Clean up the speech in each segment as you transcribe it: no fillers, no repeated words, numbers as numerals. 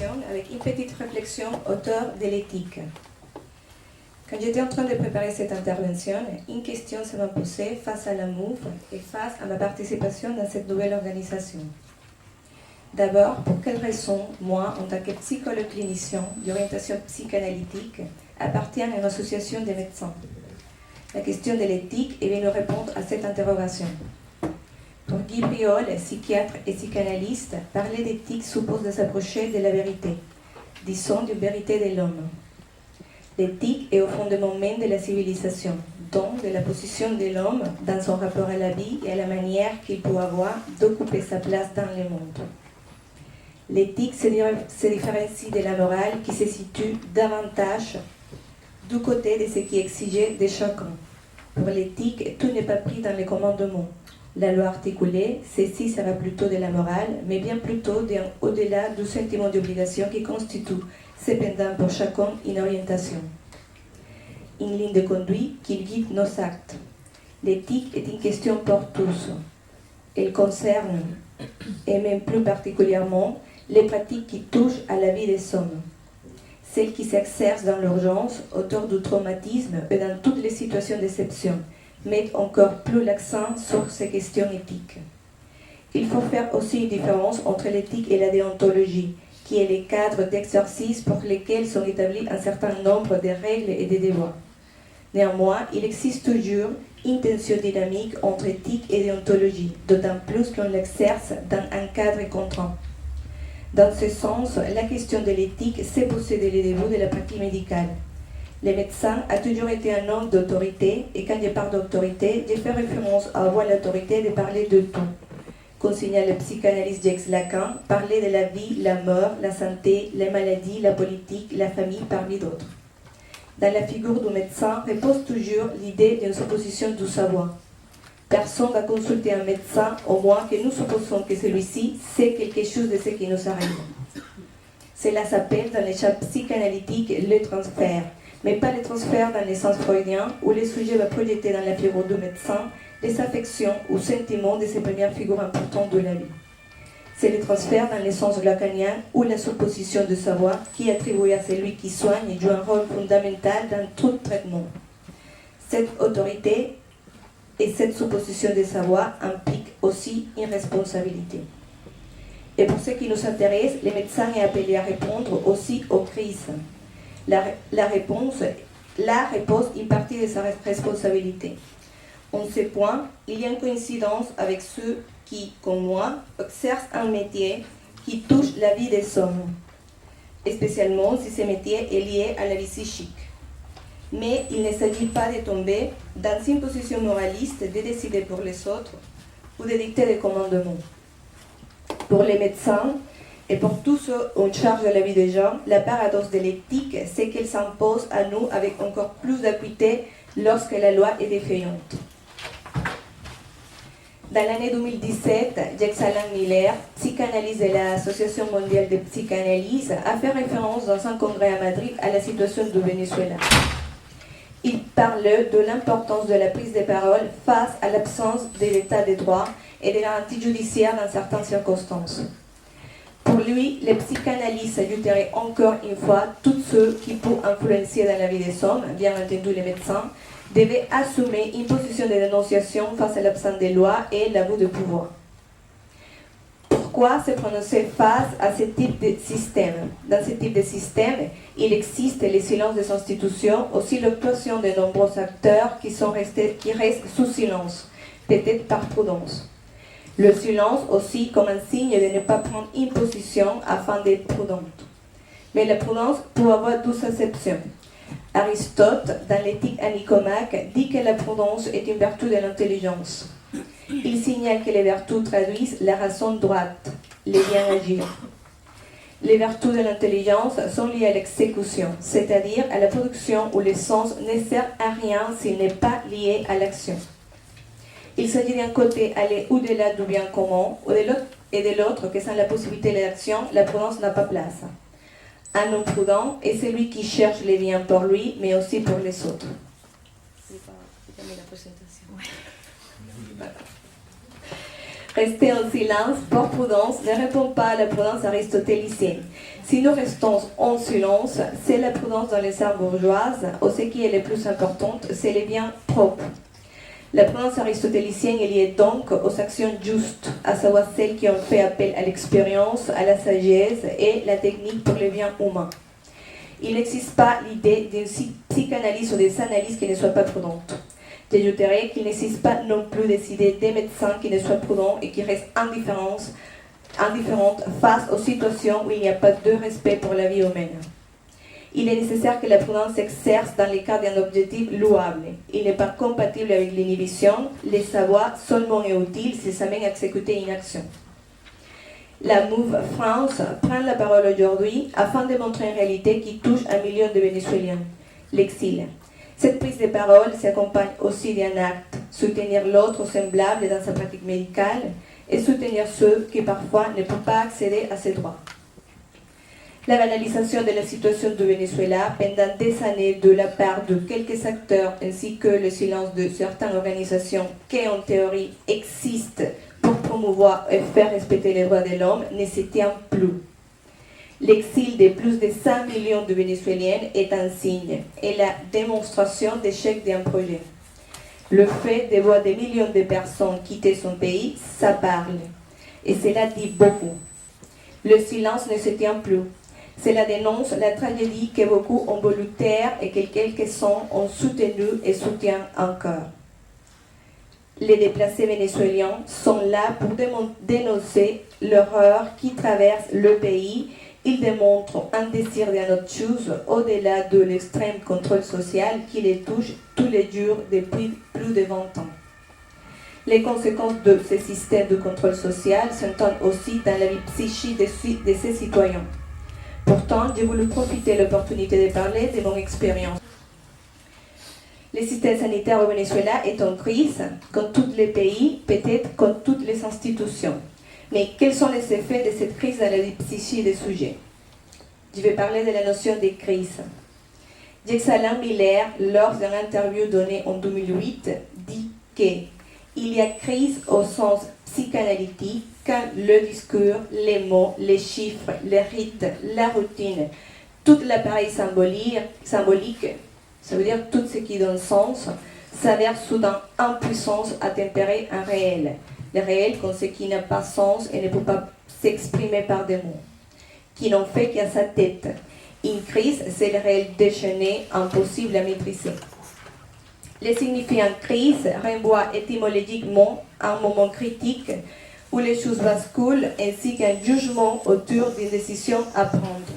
présentation avec une petite réflexion autour de l'éthique. Quand j'étais en train de préparer cette intervention, une question se m'a posée face à la MOVE et face à ma participation dans cette nouvelle organisation. D'abord, pour quelles raisons, moi, en tant que psychologue clinicien d'orientation psychanalytique, appartiens à une association des médecins? La question de l'éthique est venue répondre à cette interrogation. Pour Guy Briol, psychiatre et psychanalyste, parler d'éthique suppose de s'approcher de la vérité, disons d'une vérité de l'homme. L'éthique est au fondement même de la civilisation, donc de la position de l'homme dans son rapport à la vie et à la manière qu'il peut avoir d'occuper sa place dans le monde. L'éthique se différencie de la morale qui se situe davantage du côté de ce qui est exigé de chacun. Pour l'éthique, tout n'est pas pris dans les commandements. La loi articulée, ceci sera plutôt de la morale, mais bien plutôt au-delà du sentiment d'obligation qui constitue cependant pour chacun une orientation. Une ligne de conduite qui guide nos actes. L'éthique est une question pour tous. Elle concerne, et même plus particulièrement, les pratiques qui touchent à la vie des hommes. Celles qui s'exercent dans l'urgence, autour du traumatisme et dans toutes les situations d'exception, mettent encore plus l'accent sur ces questions éthiques. Il faut faire aussi une différence entre l'éthique et la déontologie, qui est le cadre d'exercice pour lesquels sont établis un certain nombre de règles et de devoirs. Néanmoins, il existe toujours une tension dynamique entre éthique et déontologie, d'autant plus qu'on l'exerce dans un cadre contraint. Dans ce sens, la question de l'éthique s'est posée dès le début de la pratique médicale. Le médecin a toujours été un homme d'autorité, et quand je parle d'autorité, je fais référence à avoir l'autorité de parler de tout. Comme signale le psychanalyste Jacques Lacan, parler de la vie, la mort, la santé, les maladies, la politique, la famille, parmi d'autres. Dans la figure du médecin repose toujours l'idée d'une supposition du savoir. Personne va consulter un médecin au moins que nous supposons que celui-ci sait quelque chose de ce qui nous arrive. Cela s'appelle dans les champs psychanalytiques le transfert, mais pas le transfert dans le sens freudien où le sujet va projeter dans la figure du médecin les affections ou sentiments de ses premières figures importantes de la vie. C'est le transfert dans le sens lacanien où la supposition de savoir qui est attribuée à celui qui soigne et joue un rôle fondamental dans tout traitement. Cette autorité et cette supposition de savoir impliquent aussi une responsabilité. Et pour ce qui nous intéresse, le médecin est appelé à répondre aussi aux crises. La réponse repose une partie de sa responsabilité. En ce point, il y a une coïncidence avec ceux qui, comme moi, exercent un métier qui touche la vie des hommes, spécialement si ce métier est lié à la vie psychique. Mais il ne s'agit pas de tomber dans une position moraliste de décider pour les autres ou de dicter des commandements. Pour les médecins et pour tous ceux en charge de la vie des gens, la paradoxe de l'éthique, c'est qu'elle s'impose à nous avec encore plus d'acuité lorsque la loi est défaillante. Dans l'année 2017, Jacques-Alain Miller, psychanalyste de l'Association mondiale de psychanalyse, a fait référence dans un congrès à Madrid à la situation du Venezuela. Il parle de l'importance de la prise de parole face à l'absence de l'état de droit et des garanties judiciaires dans certaines circonstances. Pour lui, les psychanalystes ajouteraient encore une fois tous ceux qui peuvent influencer dans la vie des hommes, bien entendu les médecins, devaient assumer une position de dénonciation face à l'absence de loi et l'abus de pouvoir. Pourquoi se prononcer face à ce type de système? Dans ce type de système, il existe le silence des institutions, aussi l'actuation de nombreux acteurs qui restent sous silence, peut-être par prudence. Le silence aussi comme un signe de ne pas prendre une position afin d'être prudente. Mais la prudence peut avoir 12 exceptions. Aristote, dans l'éthique à Nicomaque, dit que la prudence est une vertu de l'intelligence. Il signale que les vertus traduisent la raison droite, les bien agir. Les vertus de l'intelligence sont liées à l'exécution, c'est-à-dire à la production où le sens ne sert à rien s'il n'est pas lié à l'action. Il s'agit d'un côté aller au-delà du bien commun, et de l'autre que sans la possibilité de l'action, la prudence n'a pas place. Un homme prudent est celui qui cherche les biens pour lui, mais aussi pour les autres. Rester en silence pour prudence ne répond pas à la prudence aristotélicienne. Si nous restons en silence, c'est la prudence dans les arts bourgeoises, ou ce qui est le plus important, c'est les biens propres. La prudence aristotélicienne est liée donc aux actions justes, à savoir celles qui ont fait appel à l'expérience, à la sagesse et la technique pour les biens humains. Il n'existe pas l'idée d'une psychanalyse ou des analyses qui ne soient pas prudentes. J'ajouterais qu'il n'existe pas non plus des idées des médecins qui ne soient prudents et qui restent indifférentes face aux situations où il n'y a pas de respect pour la vie humaine. Il est nécessaire que la prudence s'exerce dans le cadre d'un objectif louable. Il n'est pas compatible avec l'inhibition. Le savoir seulement est utile si ça mène à exécuter une action. La Move France prend la parole aujourd'hui afin de montrer une réalité qui touche 1 million de Vénézuéliens, l'exil. Cette prise de parole s'accompagne aussi d'un acte, soutenir l'autre semblable dans sa pratique médicale et soutenir ceux qui parfois ne peuvent pas accéder à ses droits. La banalisation de la situation du Venezuela pendant des années de la part de quelques acteurs ainsi que le silence de certaines organisations qui en théorie existent pour promouvoir et faire respecter les droits de l'homme ne se tient plus. L'exil de plus de 5 millions de Vénézuéliens est un signe et la démonstration d'échec d'un projet. Le fait de voir des millions de personnes quitter son pays, ça parle. Et cela dit beaucoup. Le silence ne se tient plus. Cela dénonce la tragédie que beaucoup ont voulu taire et que quelques-uns ont soutenu et soutiennent encore. Les déplacés vénézuéliens sont là pour dénoncer l'horreur qui traverse le pays. Ils démontrent un désir d'une autre chose au-delà de l'extrême contrôle social qui les touche tous les jours depuis plus de 20 ans. Les conséquences de ce système de contrôle social s'entendent aussi dans la vie psychique de ces citoyens. Pourtant, j'ai voulu profiter de l'opportunité de parler de mon expérience. Le système sanitaire au Venezuela est en crise, comme tous les pays, peut-être comme toutes les institutions. Mais quels sont les effets de cette crise dans la vie psychique des sujets? Je vais parler de la notion de crise. Jacques-Alain Miller, lors d'une interview donnée en 2008, dit qu'il y a crise au sens psychanalytique quand le discours, les mots, les chiffres, les rites, la routine, tout l'appareil symbolique, ça veut dire tout ce qui donne sens, s'avère soudain impuissance à tempérer un réel. Le réel comme ce qui n'a pas sens et ne peut pas s'exprimer par des mots, qui n'en fait qu'à sa tête. Une crise, c'est le réel déchaîné, impossible à maîtriser. Le signifiant crise renvoie étymologiquement à un moment critique où les choses basculent ainsi qu'un jugement autour d'une décision à prendre.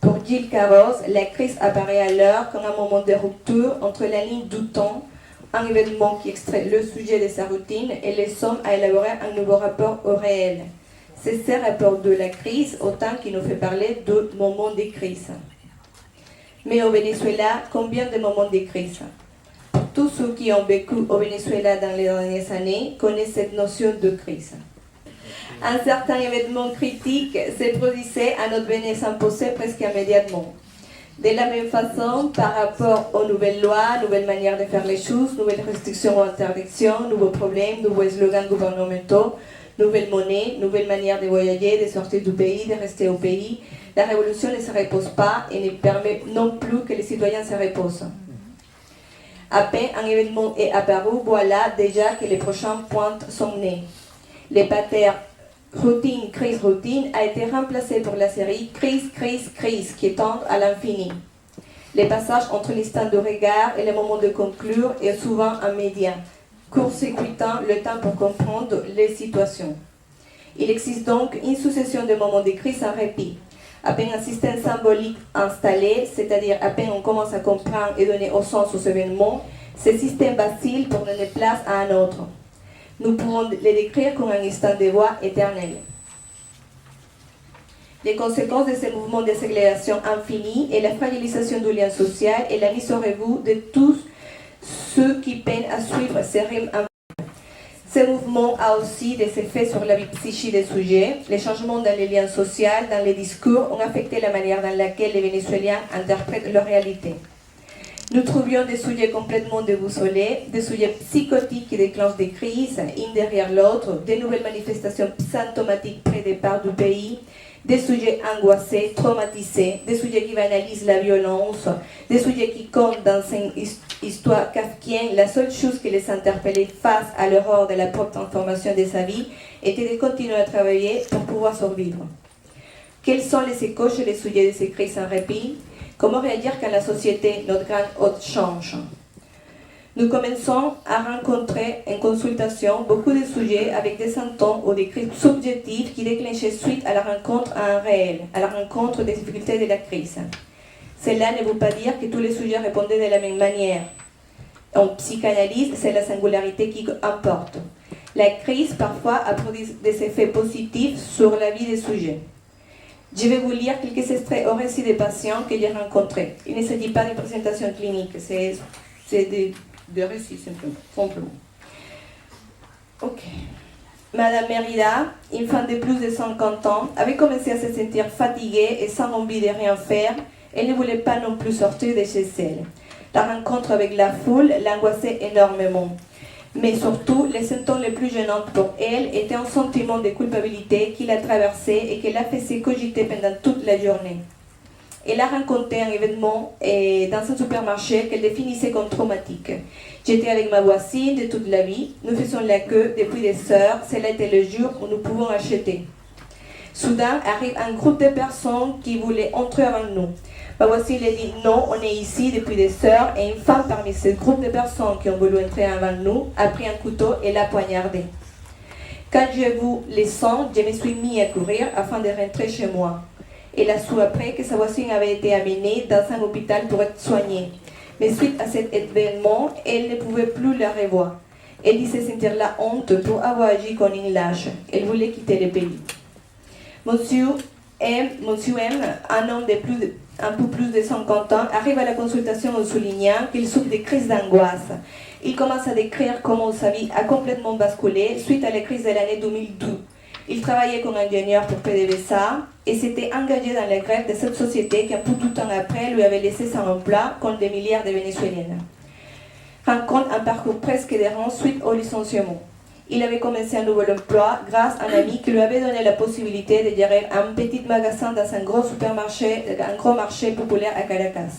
Pour Gilles Carros, la crise apparaît alors comme un moment de rupture entre la ligne du temps, un événement qui extrait le sujet de sa routine et les somme à élaborer un nouveau rapport au réel. C'est ce rapport de la crise autant qu'il nous fait parler de moments de crise. Mais au Venezuela, combien de moments de crise? Tous ceux qui ont vécu au Venezuela dans les dernières années connaissent cette notion de crise. Un certain événement critique s'est produisait à notre Vénès imposé presque immédiatement. De la même façon, par rapport aux nouvelles lois, nouvelles manières de faire les choses, nouvelles restrictions ou interdictions, nouveaux problèmes, nouveaux slogans gouvernementaux, nouvelles monnaies, nouvelles manières de voyager, de sortir du pays, de rester au pays, la révolution ne se repose pas et ne permet non plus que les citoyens se reposent. À peine un événement est apparu, voilà déjà que les prochaines pointes sont nées. Les patterns routine, crise, routine a été remplacé par la série crise, crise, crise qui tend à l'infini. Le passage entre l'instant de regard et le moment de conclure est souvent immédiat, court-circuitant le temps pour comprendre les situations. Il existe donc une succession de moments de crise en répit. À peine un système symbolique installé, c'est-à-dire à peine on commence à comprendre et donner au sens aux événements, ce système vacille pour donner place à un autre. Nous pouvons les décrire comme un instant de voix éternel. Les conséquences de ces mouvements d'accélération infinie est la fragilisation du lien social et la mise au rebut de tous ceux qui peinent à suivre ces rythmes. Ce mouvement a aussi des effets sur la vie psychique des sujets. Les changements dans les liens sociaux, dans les discours, ont affecté la manière dans laquelle les Vénézuéliens interprètent leur réalité. Nous trouvions des sujets complètement déboussolés, des sujets psychotiques qui déclenchent des crises, une derrière l'autre, des nouvelles manifestations symptomatiques près des parts du pays, des sujets angoissés, traumatisés, des sujets qui banalisent la violence, des sujets qui comptent dans une histoire kafkienne. La seule chose qui les interpellait face à l'horreur de la propre transformation de sa vie était de continuer à travailler pour pouvoir survivre. Quels sont les échos chez les sujets de ces crises en répit? Comment réagir quand la société, notre grande hôte, change? Nous commençons à rencontrer en consultation beaucoup de sujets avec des symptômes ou des crises subjectives qui déclenchaient suite à la rencontre à un réel, à la rencontre des difficultés de la crise. Cela ne veut pas dire que tous les sujets répondaient de la même manière. En psychanalyse, c'est la singularité qui importe. La crise, parfois, a produit des effets positifs sur la vie des sujets. Je vais vous lire quelques extraits au récit des patients que j'ai rencontrés. Il ne s'agit pas de présentations cliniques, c'est des récits simplement. Ok. Madame Mérida, une femme de plus de 50 ans, avait commencé à se sentir fatiguée et sans envie de rien faire. Elle ne voulait pas non plus sortir de chez elle. La rencontre avec la foule l'angoissait énormément. Mais surtout, les symptômes les plus gênants pour elle étaient un sentiment de culpabilité qui la traversait et qui la faisait cogiter pendant toute la journée. Elle a rencontré un événement dans un supermarché qu'elle définissait comme traumatique. J'étais avec ma voisine de toute la vie. Nous faisions la queue depuis des heures. Cela était le jour où nous pouvons acheter. Soudain arrive un groupe de personnes qui voulaient entrer avant nous. Ma voisine lui dit non, on est ici depuis des heures, et une femme parmi ce groupe de personnes qui ont voulu entrer avant nous a pris un couteau et l'a poignardé. Quand j'ai vu les sangs, je me suis mis à courir afin de rentrer chez moi. Elle a su après que sa voisine avait été amenée dans un hôpital pour être soignée. Mais suite à cet événement, elle ne pouvait plus la revoir. Elle disait sentir la honte pour avoir agi comme une lâche. Elle voulait quitter le pays. Monsieur M, un homme un peu plus de 50 ans, arrive à la consultation en soulignant qu'il souffre de crises d'angoisse. Il commence à décrire comment sa vie a complètement basculé suite à la crise de l'année 2012. Il travaillait comme ingénieur pour PDVSA et s'était engagé dans la grève de cette société qui, un peu de temps après, lui avait laissé sans emploi contre des milliards de Vénézuéliennes. Rencontre un parcours presque errant suite au licenciement. Il avait commencé un nouvel emploi grâce à un ami qui lui avait donné la possibilité de gérer un petit magasin dans un gros supermarché, un gros marché populaire à Caracas.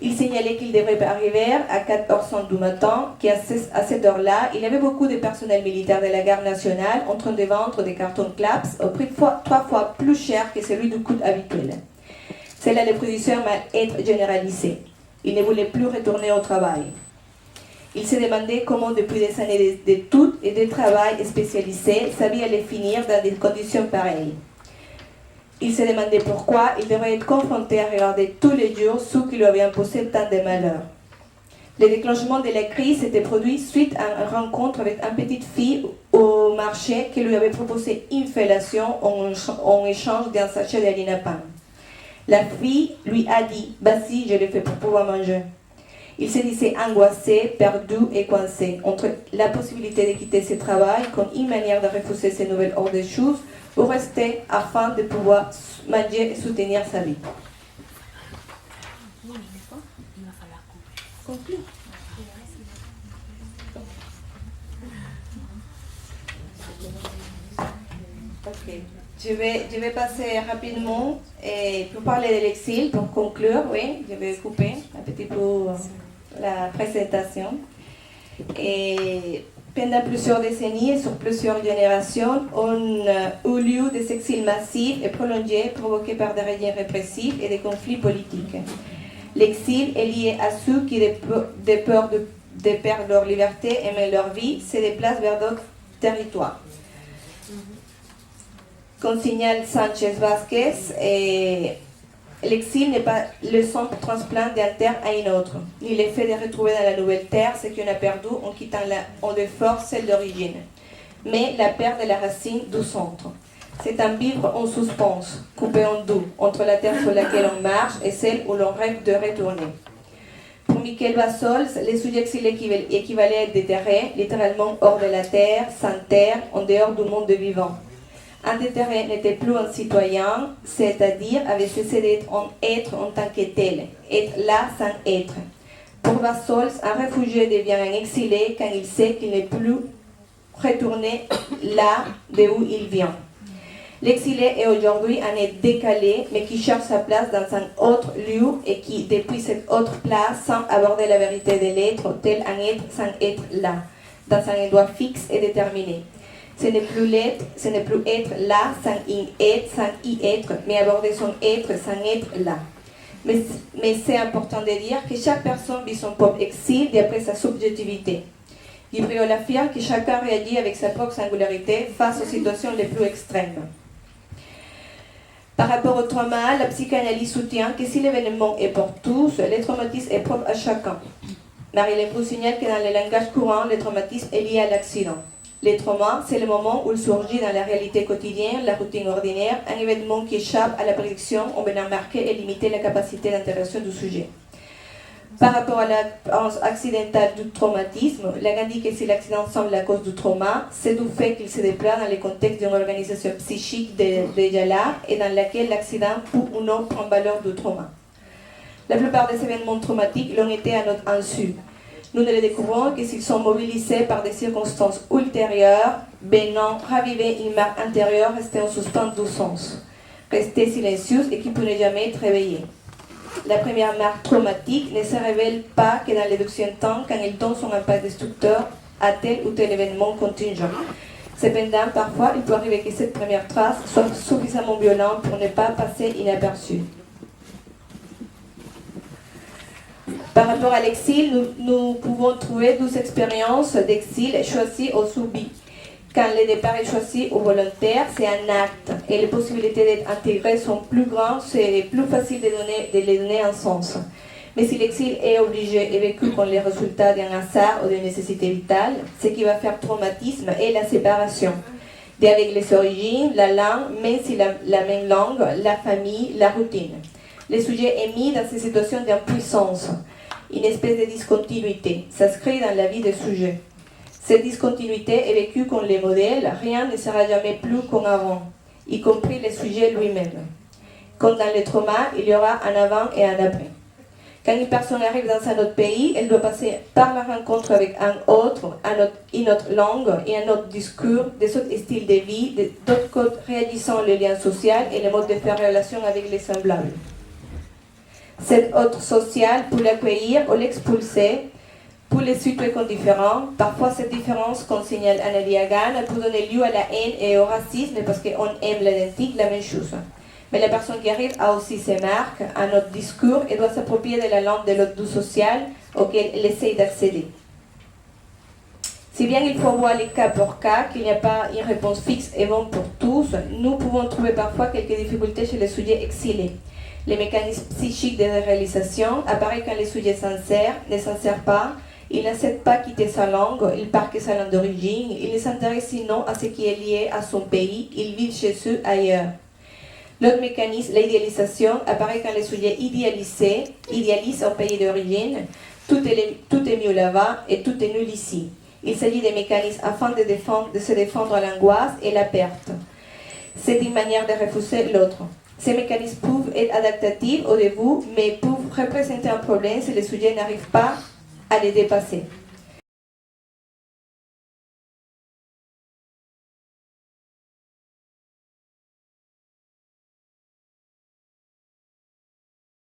Il signalait qu'il devrait arriver à 4h du matin, qu'à cette heure-là, il y avait beaucoup de personnel militaire de la garde nationale en train de vendre des cartons Claps au prix 3 fois plus cher que celui du coût habituel. Cela le produisait un mal-être généralisé. Il ne voulait plus retourner au travail. Il se demandait comment, depuis des années d'études et de travail spécialisé, sa vie allait finir dans des conditions pareilles. Il se demandait pourquoi il devrait être confronté à regarder tous les jours ceux qui lui avaient imposé tant de malheurs. Le déclenchement de la crise s'était produit suite à une rencontre avec une petite fille au marché qui lui avait proposé une fellation en échange d'un sachet d'harine pain. La fille lui a dit « Vas-y, je le fais pour pouvoir manger ». Il se disait angoissé, perdu et coincé entre la possibilité de quitter ce travail comme une manière de refuser ces nouvelles ordres de choses ou rester afin de pouvoir manger et soutenir sa vie. Okay. Je vais passer rapidement pour parler de l'exil, pour conclure, oui, je vais couper un petit peu la présentation. Et pendant plusieurs décennies et sur plusieurs générations, on a eu lieu des exils massifs et prolongés provoqués par des régimes répressifs et des conflits politiques. L'exil est lié à ceux qui, de peur de perdre leur liberté et même leur vie, se déplacent vers d'autres territoires. Comme signale Sanchez Vasquez, l'exil n'est pas le simple transplant d'un terre à une autre, ni l'effet de retrouver dans la nouvelle terre ce qu'on a perdu en quittant en de force celle d'origine, mais la perte de la racine du centre. C'est un vivre en suspens, coupé en deux, entre la terre sur laquelle on marche et celle où l'on rêve de retourner. Pour Michael Bassols, les sujets exilés équivalaient à être déterrés, littéralement hors de la terre, sans terre, en dehors du monde vivant. Un déterré n'était plus un citoyen, c'est-à-dire avait cessé d'être un être en tant que tel, être là sans être. Pour Bassols, un réfugié devient un exilé quand il sait qu'il n'est plus retourné là d'où il vient. L'exilé est aujourd'hui un être décalé, mais qui cherche sa place dans un autre lieu et qui, depuis cette autre place, semble aborder la vérité de l'être, tel un être sans être là, dans un endroit fixe et déterminé. Ce n'est plus être là sans y être, mais aborder son être sans être là. Mais c'est important de dire que chaque personne vit son propre exil d'après sa subjectivité. Guibriol affirme que chacun réagit avec sa propre singularité face aux situations les plus extrêmes. Par rapport au trauma, la psychanalyse soutient que si l'événement est pour tous, le traumatisme est propre à chacun. Marie-Hélène Proust signale que dans le langage courant, le traumatisme est lié à l'accident. Le trauma, c'est le moment où il surgit dans la réalité quotidienne, la routine ordinaire, un événement qui échappe à la prédiction en venant marquer et limiter la capacité d'intervention du sujet. Par rapport à l'apparence accidentale du traumatisme, Lacan dit que si l'accident semble la cause du trauma, c'est du fait qu'il se déploie dans le contexte d'une organisation psychique déjà là et dans laquelle l'accident peut ou non prendre valeur du trauma. La plupart des événements traumatiques l'ont été à notre insu. Nous ne les découvrons que s'ils sont mobilisés par des circonstances ultérieures, venant raviver une marque intérieure restée en suspens du sens, restée silencieuse et qui peut ne jamais être réveillée. La première marque traumatique ne se révèle pas que dans le deuxième temps quand elle donne son impact destructeur à tel ou tel événement contingent. Cependant, parfois, il peut arriver que cette première trace soit suffisamment violente pour ne pas passer inaperçue. Par rapport à l'exil, nous pouvons trouver 12 expériences d'exil choisies ou subies. Quand le départ est choisi ou volontaire, c'est un acte et les possibilités d'être intégré sont plus grandes, c'est plus facile de les donner un sens. Mais si l'exil est obligé et vécu comme le résultat d'un hasard ou d'une nécessité vitale, ce qui va faire traumatisme est la séparation. Avec les origines, la langue, même si la même langue, la famille, la routine. Le sujet est mis dans ces situations d'impuissance, une espèce de discontinuité, s'inscrit dans la vie du sujet. Cette discontinuité est vécue comme les modèles, rien ne sera jamais plus comme avant, y compris le sujet lui-même. Comme dans le trauma, il y aura un avant et un après. Quand une personne arrive dans un autre pays, elle doit passer par la rencontre avec un autre, une autre langue et un autre discours, des autres styles de vie, d'autres codes réagissant le lien social et les modes de faire relation avec les semblables. Cet autre social, pour l'accueillir ou l'expulser, pour les situer comme différents, parfois cette différence, comme signale Anna Hagan, peut donner lieu à la haine et au racisme parce qu'on aime l'identique, la même chose. Mais la personne qui arrive a aussi ses marques, un autre discours et doit s'approprier de la langue de l'autre du social auquel elle essaye d'accéder. Si bien il faut voir les cas pour cas, qu'il n'y a pas une réponse fixe et bonne pour tous, nous pouvons trouver parfois quelques difficultés chez les sujets exilés. Les mécanismes psychiques de réalisation apparaissent quand les sujets ne s'insèrent pas, il n'accepte pas quitter sa langue, il parque sa langue d'origine, il ne s'intéresse sinon à ce qui est lié à son pays, il vit chez eux ailleurs. L'autre mécanisme, l'idéalisation, apparaît quand les sujets idéalisent un pays d'origine, tout est mieux là-bas et tout est nul ici. Il s'agit des mécanismes afin de se défendre à l'angoisse et la perte. C'est une manière de refuser l'autre. Ces mécanismes peuvent être adaptatifs au début, mais peuvent représenter un problème si le sujet n'arrive pas à les dépasser.